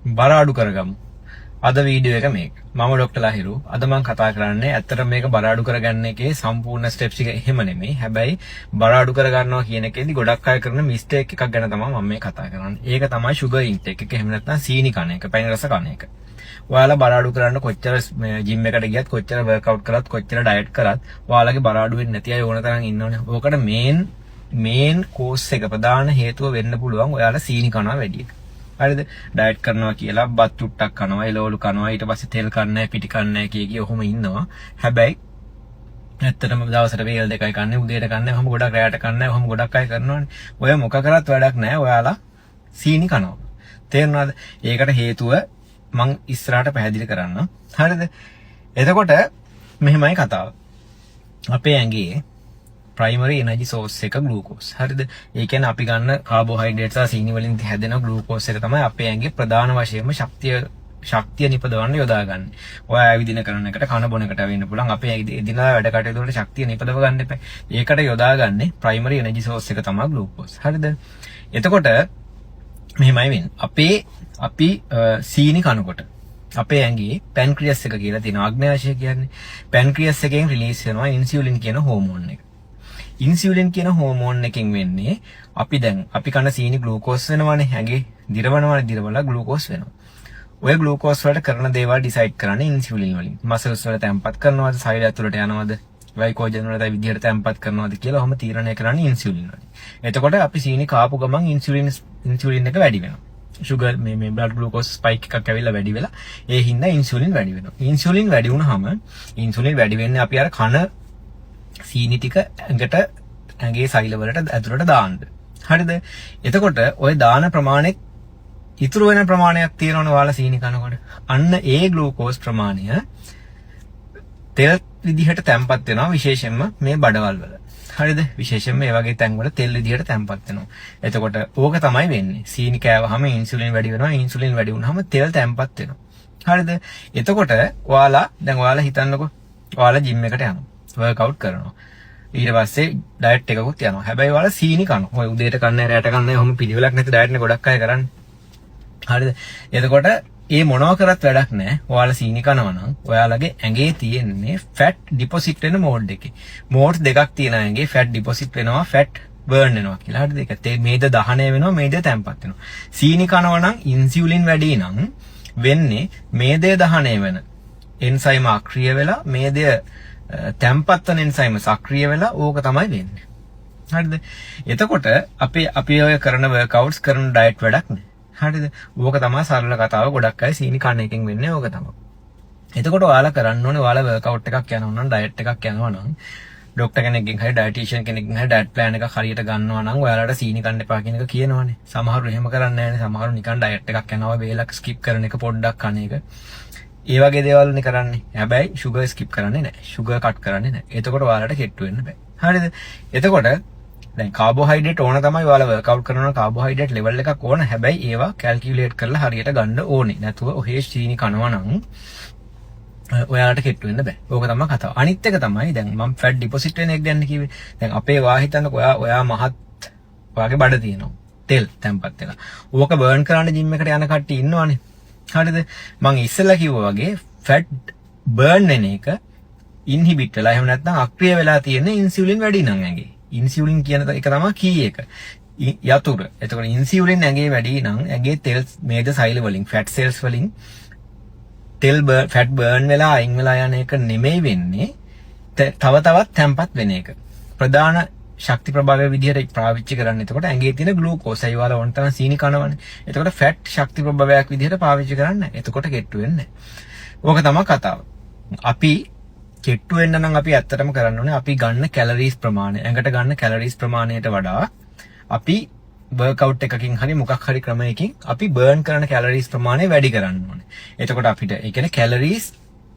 බර අඩු කරගමු. අද වීඩියෝ එක මේක. මම ඩොක්ටර් ලහිරු. අද මම කතා කරන්නේ ඇත්තටම මේක බර අඩු කරගන්න එකේ සම්පූර්ණ ස්ටෙප්ස් ටික එහෙම නෙමෙයි. හැබැයි බර අඩු කරගන්නවා කියන එකේදී ගොඩක් අය කරන මිස්ටේක් එකක් ගැන තමයි මම මේ කතා කරන්නේ. ඒක තමයි sugar intake එක. එහෙම නැත්නම් සීනි කන එක, පැණි රස කන එක. ඔයාලා බර අඩු කරන්න කොච්චර ජිම් එකට ගියත්, කොච්චර වර්ක්අවුට් කරත්, කොච්චර ඩයට් කරත් ඔයාලගේ බර අඩු වෙන්නේ නැති අය ඕන තරම් ඉන්නවනේ. ඕකට මේන් කෝස් එක ප්‍රධාන හේතුව වෙන්න පුළුවන් ඔයාලා සීනි කනවා වැඩි එක. හරිද? ඩයට් කරනවා කියලා බත් චුට්ටක් කනවා, එළවලු කනවා, ඊට පස්සේ තෙල් කන්නේ, පිටි කන්නේ කිය ඔහොම ඉන්නවා. හැබැයි ඇත්තටම දවසට වේල් දෙකයි කන්නේ, උදේට කන්නේ, ඔහොම ගොඩක් රැයට කන්නේ, ඔහොම ගොඩක් අය කරනවානේ. ඔය මොක කරත් වැඩක් නැහැ. ඔයාලා සීනි කනවා. තේරුණාද? ඒකට හේතුව මං ඉස්සරහට පැහැදිලි කරන්නම්. හරිද? එතකොට මෙහෙමයි කතාව. අපේ ඇඟේ primary energy source එක glucose. හරිද? ඒ කියන්නේ අපි ගන්න carbohydrates සහ සීනි වලින් හැදෙන glucose එක තමයි අපේ ඇඟේ ප්‍රධාන වශයෙන්ම ශක්තිය නිපදවන්න යොදාගන්නේ. ඔය ඇවිදින කරන එකට, කන බොන එකට වෙන්න පුළුවන්. අපේ එදිනදා වැඩ කටයුතු වලට ශක්තිය නිපදව ගන්න එපා. ඒකට යොදාගන්නේ primary energy source එක තමයි glucose. හරිද? එතකොට මෙහෙමයි වෙන්නේ. අපි සීනි කනකොට අපේ ඇඟේ පැන්ක්‍රියස් එක කියලා තියෙනවා. අග්නාශය කියන්නේ. පැන්ක්‍රියස් එකෙන් රිලීස් වෙනවා ඉන්සියුලින් කියන හෝමෝන් එක. ඉන්සියුලින් කියන හෝමෝන් එකෙන් වෙන්නේ අපි කන සීනි ග්ලූකෝස් වෙනවනේ. ඇඟේ දිරවලා ග්ලූකෝස් වෙනවා. ඔය ග්ලූකෝස් වලට කරන දේවල් ඩිසයිඩ් කරන්නේ ඉන්සියුලින් වලින්. මසල්ස් වල තැම්පත් කරනවද, ශරීරය ඇතුළට යනවද, ග්ලයිකෝජන් වලට විදිහට තැම්පත් කරනවද කියලා ඔහොම තීරණය කරන්නේ ඉන්සියුලින් වලින්. එතකොට අපි සීනි කාපු ගමන් ඉන්සියුලින් එක වැඩි වෙනවා. sugar මේ blood glucose spike එකක් ඇවිල්ලා වැඩි වෙලා ඒ හින්දා ඉන්සියුලින් වැඩි වෙනවා. ඉන්සියුලින් වැඩි වුණාම ඉන්සියුලින් වැඩි වෙන්නේ අපි අර කන සීනි ටික ඇඟේ සෛල වලට ඇතුළට දාන්න. හරිද? එතකොට ওই දාන ප්‍රමාණය ඉතුරු වෙන ප්‍රමාණයක් තියෙනවනේ ඔයාලා සීනි කනකොට. අන්න ඒ ග්ලූකෝස් ප්‍රමාණය තෙල් විදිහට තැම්පත් වෙනවා විශේෂයෙන්ම මේ බඩවල් වල. හරිද? විශේෂයෙන්ම මේ වගේ තැන් වල තෙල් විදිහට තැම්පත් වෙනවා. එතකොට ඕක තමයි වෙන්නේ. සීනි කෑවහම ඉන්සුලින් වැඩි වෙනවා. ඉන්සුලින් වැඩි වුණාම තෙල් තැම්පත් වෙනවා. හරිද? එතකොට ඔයාලා හිතන්නකෝ. ඔයාලා ජිම් එකට යනවා. වර්ක්අවුට් කරනවා. ඊට පස්සේ ඩයට් එකකුත් යනවා. හැබැයි ඔයාලා සීනි කනවා. ඔය උදේට කන්නේ, රැට කන්නේ, ඔහොම පිළිවෙලක් නැති ඩයට් නේ ගොඩක් අය කරන්නේ. හරිද? එතකොට ඒ මොනවා කරත් වැඩක් නැහැ. ඔයාලා සීනි කනවා නම් ඔයාලගේ ඇඟේ තියෙන්නේ ෆැට් ඩිපොසිට් වෙන මෝඩ් එකේ. මෝඩ්ස් දෙකක් තියෙනවා ඇඟේ. ෆැට් ඩිපොසිට් වෙනවා, ෆැට් බර්න් වෙනවා කියලා. හරිද? ඒක මේද දහනය වෙනවා, මේද තැම්පත් වෙනවා. සීනි කනවා නම් ඉන්සියුලින් වැඩි නම් වෙන්නේ මේදේ දහනය වෙන එන්සයිම අක්‍රිය වෙලා මේදය තැම්පත් වෙන එන්සයිම සක්‍රිය වෙලා ඕක තමයි වෙන්නේ. හරිද? එතකොට අපි ඔය කරන වර්ක්අවුට්ස් කරන ඩයට් වැඩක් නෑ. හරිද? ඕක තමයි සරල කතාව. ගොඩක් අය සීනි කන එකෙන් වෙන්නේ ඕක තමයි. එතකොට ඔයාලා කරන්න ඕනේ, ඔයාලා වර්ක්අවුට් එකක් යනවා නම්, ඩයට් එකක් යනවා නම්, ડોක්ටර් කෙනෙක්ගෙන් හරි ඩයටිෂියන් කෙනෙක්ගෙන් හරි ඩයට් ප්ලෑන් එකක් හරියට ගන්නවා නම් ඔයාලට සීනි කන්න එපා කියන එක කියනවනේ. සමහරව එහෙම කරන්නේ නැහැනේ. සමහරව නිකන් ඩයට් එකක් යනවා, වේලක් ස්කිප් කරන එක, පොඩ්ඩක් කන එක. ඒ වගේ දේවල් නේ කරන්නේ. හැබැයි sugar skip කරන්නේ නැහැ. sugar cut කරන්නේ නැහැ. එතකොට ඔයාලට කෙට්ටු වෙන්න බෑ. හරිද? එතකොට දැන් කාබෝහයිඩ්‍රේට් ඕන තමයි. ඔයාලා වර්ක්අවුට් කරනවා කාබෝහයිඩ්‍රේට් ලෙවල් එකක් ඕන. හැබැයි ඒවා කැල්කියුලේට් කරලා හරියට ගන්න ඕනේ. නැතුව ඔහේ සීනි කනවා නම් ඔයාලට කෙට්ටු වෙන්න බෑ. ඕක තමයි කතාව. අනිත් එක තමයි දැන් මම ෆැට් ඩිපොසිට් වෙන එක ගැන කිව්වේ. දැන් අපේ හිතන්නකෝ ඔයා ඔයාගේ බඩ තියෙනවා. තෙල් තැම්පත් වෙලා. ඕක බර්න් කරන්න ජිම් එකට යන කට්ටිය ඉන්නවනේ. හරිද? මම ඉස්සෙල්ලා කිව්වා වගේ ෆැට් බර්න් වෙන එක ඉන්හිබිට් වෙලා එහෙම නැත්නම් අක්‍රිය වෙලා තියෙන ඉන්සියුලින් වැඩි නම් ඇඟේ. ඉන්සියුලින් කියන එක තමයි කී එක. යතුර. එතකොට ඉන්සියුලින් ඇඟේ වැඩි නම් ඇඟේ තෙල් මේද සෛල වලින්, ෆැට් සෙල්ස් වලින් ෆැට් බර්න් වෙලා අයින් වෙලා යන එක නෙමෙයි වෙන්නේ. තවත් තැම්පත් වෙන එක. ප්‍රධාන ශක්ති ප්‍රභාවය විදිහට පාවිච්චි කරන්නේ. එතකොට ඇඟේ තියෙන ග්ලූකෝස් අය වල වොන් තරම් සීනි කනවනේ. එතකොට ෆැට් ශක්ති ප්‍රභාවයක් විදිහට පාවිච්චි කරන්නේ නැහැ. එතකොට කෙට්ටු වෙන්නේ නැහැ. ඕක තමයි කතාව. අපි කෙට්ටු වෙන්න නම් අපි ඇත්තටම කරන්න ඕනේ අපි ගන්න කැලරීස් ප්‍රමාණය. ඇඟට ගන්න කැලරීස් ප්‍රමාණයට වඩා අපි වර්ක්අවුට් එකකින් හරි මොකක් හරි ක්‍රමයකින් අපි බර්න් කරන කැලරීස් ප්‍රමාණය වැඩි කරන්න ඕනේ. එතකොට අපිට ඒ කියන්නේ කැලරීස්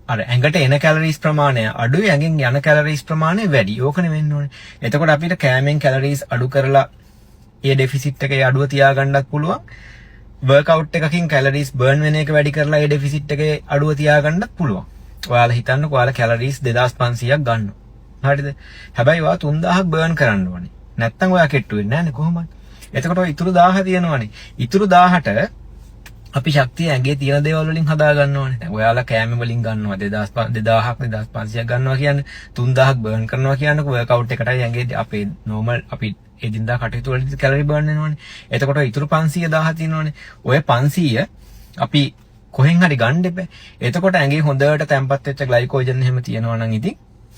අර ඇඟට එන කැලරීස් ප්‍රමාණය අඩුයි, ඇඟෙන් යන කැලරීස් ප්‍රමාණය වැඩි. ඕකනේ වෙන්න ඕනේ. එතකොට අපිට කෑමෙන් කැලරීස් අඩු කරලා ඒ ඩෙෆිසිට් එකේ අඩුව තියාගන්නත් පුළුවන්. වර්ක්අවුට් එකකින් කැලරීස් බර්න් වෙන එක වැඩි කරලා ඒ ඩෙෆිසිට් එකේ අඩුව තියාගන්නත් පුළුවන්. ඔයාලා හිතන්නකෝ ඔයාලා කැලරීස් 2500ක් ගන්නවා. හරිද? හැබැයි ඔයා 3000ක් බර්න් කරන්න ඕනේ. නැත්තම් ඔයා කෙට්ටු වෙන්නේ නැහනේ කොහොමද? එතකොට ඔය ඉතුරු 1000 තියෙනවනේ. ඉතුරු 1000ට අපි ශක්තිය ඇඟේ තියෙන දේවල් වලින් හදා ගන්න ඕනේ. දැන් ඔයාලා කෑම වලින් ගන්නවා 2000ක් 2500ක් ගන්නවා කියන්නේ 3000ක් බර්න් කරනවා කියන්නකො වර්කවුට් එකටයි ඇඟේ අපේ නෝමල් අපි එදින්දා කටයුතු වලදී කැලරි බර්න් වෙනවනේ. එතකොට ඊටු 500 තියෙනවනේ. ඔය 500 අපි කොහෙන් හරි ගන්න එපා. එතකොට ඇඟේ හොඳට තැම්පත් වෙච්ච ග්ලයිකෝජන් එහෙම තියෙනවා නම් ඉතින්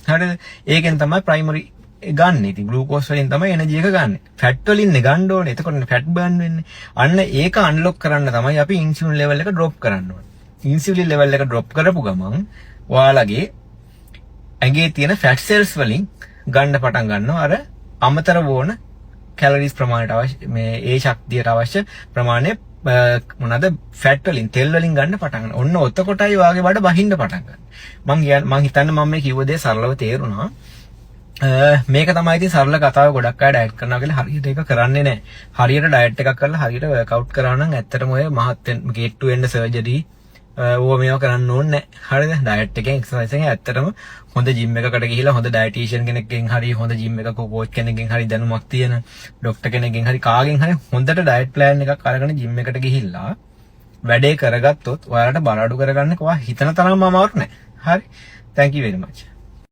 හරිද? ඒකෙන් තමයි ප්‍රයිමරි ගන්න. ඉතින් ග්ලූකෝස් වලින් තමයි එනර්ජි එක ගන්න. ෆැට් වලින් නේ ගන්න ඕනේ. එතකොට ෆැට් බර්න් වෙන්නේ. අන්න ඒක අන්ලොක් කරන්න තමයි අපි ඉන්සියුලින් ලෙවල් එක ඩ්‍රොප් කරන්න ඕනේ. ඉන්සියුලින් ලෙවල් එක ඩ්‍රොප් කරපු ගමන් ඔයාලගේ ඇඟේ තියෙන ෆැට් සෙල්ස් වලින් ගන්න පටන් ගන්නවා අර අමතර වෝන කැලරිස් ප්‍රමාණයට අවශ්‍ය මේ ඒ ශක්තියට අවශ්‍ය ප්‍රමාණය මොනවාද ෆැට් වලින් තෙල් වලින් ගන්න පටන් ගන්න. ඔන්න ඔතකොටයි වාගේ බඩ බහින්න පටන් ගන්න. මම හිතන්නේ මම මේ කිව්ව දේ සරලව තේරුණා. මේක තමයි ඉතින් සරල කතාව. ගොඩක් අය ඩයට් කරනවා කියලා හරියට ඒක කරන්නේ නැහැ. හරියට ඩයට් එකක් කරලා හරියට වර්කවුට් කරා නම් ඇත්තටම ඔය මහත් ගේට් ටු එන්ඩ් සර්ජරි ඕව මේව කරන්න ඕනේ නැහැ. හරිද? ඩයට් එකෙන් එක්සර්සයිස් එකෙන් ඇත්තටම හොඳ ජිම් එකකට ගිහිලා හොඳ ඩයටිෂියන් කෙනෙක්ගෙන් හරි හොඳ ජිම් එකක කෝච් කෙනෙක්ගෙන් හරි දැනුමක් තියෙන ડોක්ටර් කෙනෙක්ගෙන් හරි කාගෙන් හරි හොඳට ඩයට් ප්ලෑන් එකක් අරගෙන ජිම් එකට ගිහිල්ලා වැඩේ කරගත්තොත් ඔයාලට බර අඩු කරගන්න කොහොම හිතන තරම්ම අමාරු නැහැ. හරි. Thank you very much.